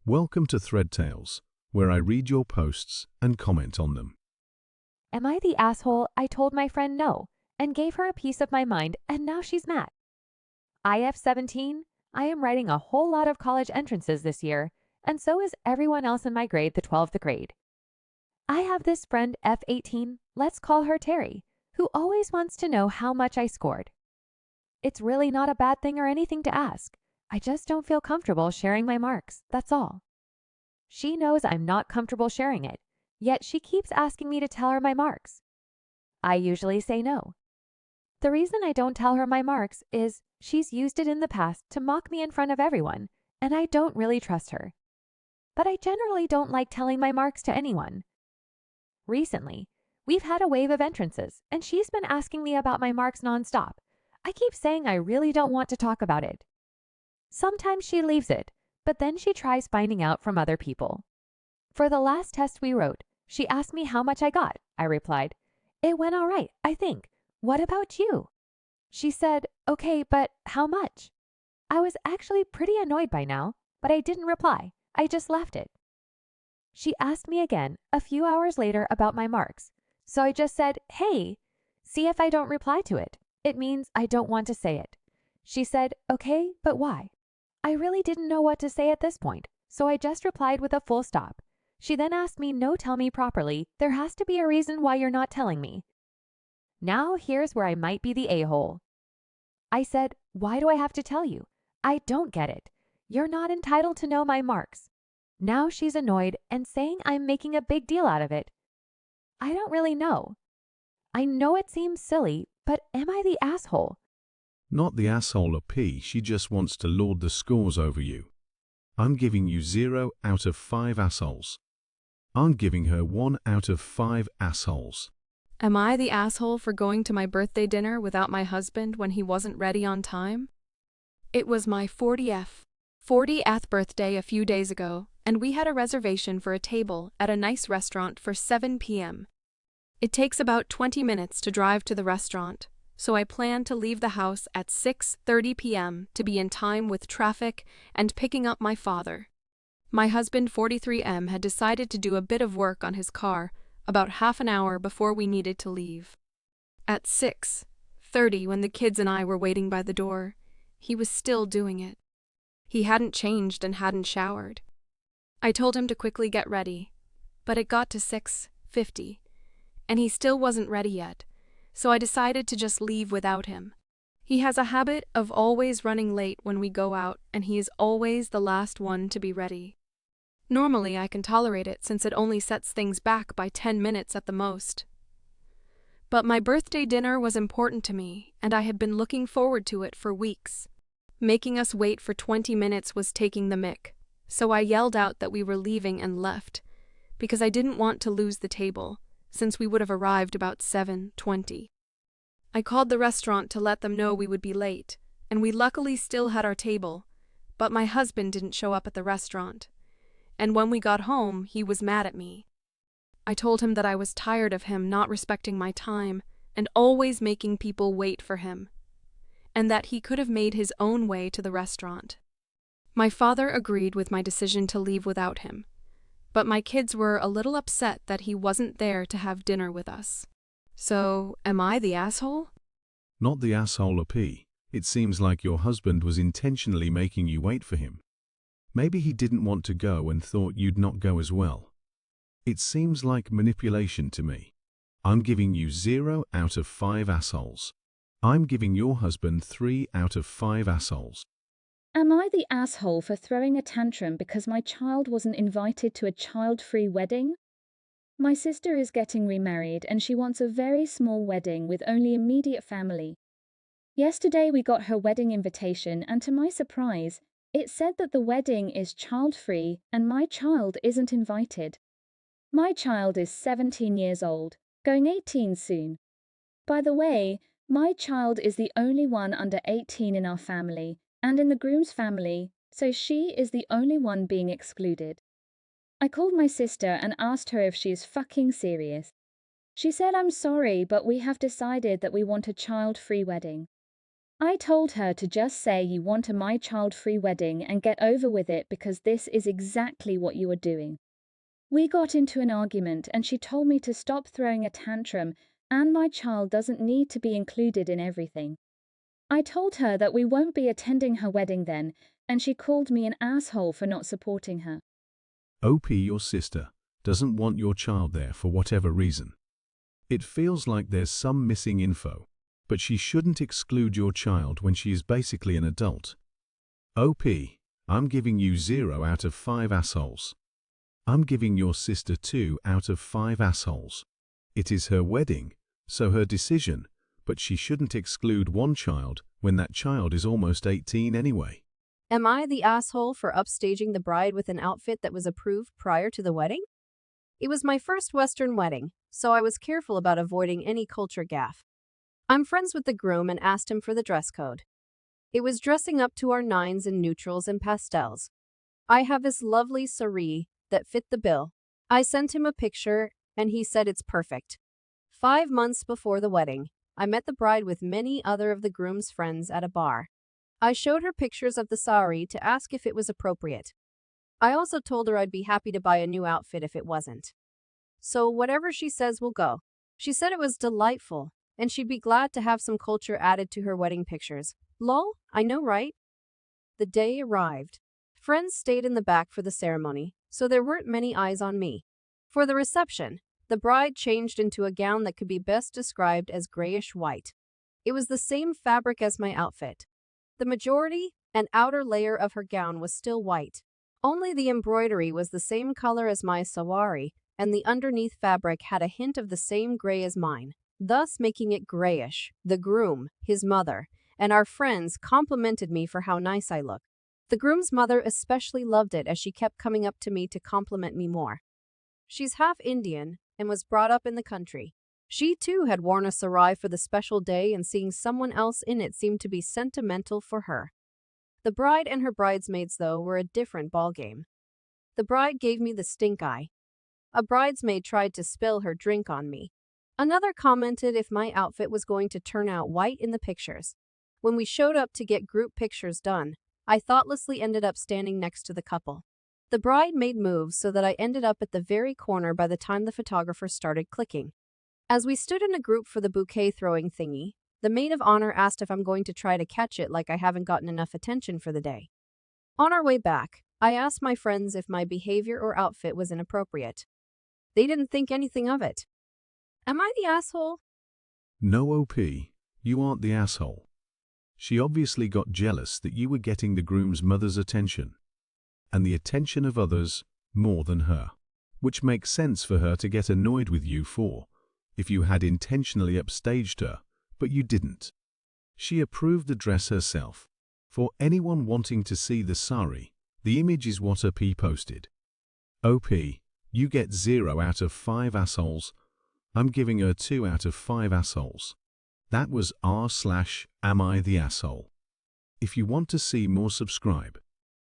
Welcome to Thread Tales, where I read your posts and comment on them. Am I the asshole I told my friend no and gave her a piece of my mind and now she's mad? IF17, I am writing a whole lot of college entrances this year, and so is everyone else in my grade, the 12th grade. I have this friend F18, let's call her Terry, who always wants to know how much I scored. It's really not a bad thing or anything to ask. I just don't feel comfortable sharing my marks, that's all. She knows I'm not comfortable sharing it, yet she keeps asking me to tell her my marks. I usually say no. The reason I don't tell her my marks is she's used it in the past to mock me in front of everyone, and I don't really trust her. But I generally don't like telling my marks to anyone. Recently, we've had a wave of entrances, and she's been asking me about my marks nonstop. I keep saying I really don't want to talk about it. Sometimes she leaves it, but then she tries finding out from other people. For the last test we wrote, she asked me how much I got. I replied, "It went all right, I think. What about you?" She said, "Okay, but how much?" I was actually pretty annoyed by now, but I didn't reply. I just left it. She asked me again a few hours later about my marks, so I just said, "Hey, see if I don't reply to it. It means I don't want to say it." She said, "Okay, but why?" I really didn't know what to say at this point, so I just replied with a full stop. She then asked me, "No, tell me properly. There has to be a reason why you're not telling me." Now here's where I might be the a-hole. I said, "Why do I have to tell you? I don't get it. You're not entitled to know my marks." Now she's annoyed and saying I'm making a big deal out of it. I don't really know. I know it seems silly, but am I the asshole? Not the asshole or P, she just wants to lord the scores over you. I'm giving you 0 out of 5 assholes. I'm giving her 1 out of 5 assholes. Am I the asshole for going to my birthday dinner without my husband when he wasn't ready on time? It was my 40th birthday a few days ago, and we had a reservation for a table at a nice restaurant for 7 p.m. It takes about 20 minutes to drive to the restaurant, so I plan to leave the house at 6:30 p.m. to be in time with traffic and picking up my father. My husband, 43M, had decided to do a bit of work on his car about half an hour before we needed to leave. At 6:30, when the kids and I were waiting by the door, he was still doing it. He hadn't changed and hadn't showered. I told him to quickly get ready, but it got to 6:50, and he still wasn't ready yet, so I decided to just leave without him. He has a habit of always running late when we go out, and he is always the last one to be ready. Normally, I can tolerate it since it only sets things back by 10 minutes at the most. But my birthday dinner was important to me, and I had been looking forward to it for weeks. Making us wait for 20 minutes was taking the mick, so I yelled out that we were leaving and left, because I didn't want to lose the table, since we would have arrived about 7:20. I called the restaurant to let them know we would be late, and we luckily still had our table, but my husband didn't show up at the restaurant. And when we got home, he was mad at me. I told him that I was tired of him not respecting my time and always making people wait for him, and that he could have made his own way to the restaurant. My father agreed with my decision to leave without him, but my kids were a little upset that he wasn't there to have dinner with us. So, am I the asshole? Not the asshole or P. It seems like your husband was intentionally making you wait for him. Maybe he didn't want to go and thought you'd not go as well. It seems like manipulation to me. I'm giving you 0 out of 5 assholes. I'm giving your husband 3 out of 5 assholes. Am I the asshole for throwing a tantrum because my child wasn't invited to a child-free wedding? My sister is getting remarried and she wants a very small wedding with only immediate family. Yesterday we got her wedding invitation and to my surprise, it said that the wedding is child-free and my child isn't invited. My child is 17 years old, going 18 soon. By the way, my child is the only one under 18 in our family and in the groom's family, so she is the only one being excluded. I called my sister and asked her if she is fucking serious. She said, "I'm sorry, but we have decided that we want a child-free wedding." I told her to just say you want a my child-free wedding and get over with it because this is exactly what you are doing. We got into an argument and she told me to stop throwing a tantrum and my child doesn't need to be included in everything. I told her that we won't be attending her wedding then, and she called me an asshole for not supporting her. OP, your sister doesn't want your child there for whatever reason. It feels like there's some missing info, but she shouldn't exclude your child when she is basically an adult. OP, I'm giving you 0 out of 5 assholes. I'm giving your sister 2 out of 5 assholes. It is her wedding, so her decision, but she shouldn't exclude one child when that child is almost 18 anyway. Am I the asshole for upstaging the bride with an outfit that was approved prior to the wedding? It was my first Western wedding, so I was careful about avoiding any culture gaffe. I'm friends with the groom and asked him for the dress code. It was dressing up to our nines in neutrals and pastels. I have this lovely saree that fit the bill. I sent him a picture and he said it's perfect. 5 months before the wedding, I met the bride with many other of the groom's friends at a bar. I showed her pictures of the saree to ask if it was appropriate. I also told her I'd be happy to buy a new outfit if it wasn't. So whatever she says will go. She said it was delightful, and she'd be glad to have some culture added to her wedding pictures. Lol, I know, right? The day arrived. Friends stayed in the back for the ceremony, so there weren't many eyes on me. For the reception, the bride changed into a gown that could be best described as grayish-white. It was the same fabric as my outfit. The majority and outer layer of her gown was still white. Only the embroidery was the same color as my sawari, and the underneath fabric had a hint of the same gray as mine, thus making it grayish. The groom, his mother, and our friends complimented me for how nice I looked. The groom's mother especially loved it as she kept coming up to me to compliment me more. She's half Indian and was brought up in the country. She too had worn a sari for the special day, and seeing someone else in it seemed to be sentimental for her. The bride and her bridesmaids, though, were a different ballgame. The bride gave me the stink eye. A bridesmaid tried to spill her drink on me. Another commented if my outfit was going to turn out white in the pictures. When we showed up to get group pictures done, I thoughtlessly ended up standing next to the couple. The bride made moves so that I ended up at the very corner by the time the photographer started clicking. As we stood in a group for the bouquet throwing thingy, the maid of honor asked if I'm going to try to catch it like I haven't gotten enough attention for the day. On our way back, I asked my friends if my behavior or outfit was inappropriate. They didn't think anything of it. Am I the asshole? No, OP, you aren't the asshole. She obviously got jealous that you were getting the groom's mother's attention, and the attention of others more than her, which makes sense for her to get annoyed with you for, if you had intentionally upstaged her, but you didn't. She approved the dress herself. For anyone wanting to see the sari, the image is what OP posted. OP, you get 0 out of 5 assholes. I'm giving her 2 out of 5 assholes. That was r/am I the asshole. If you want to see more, subscribe.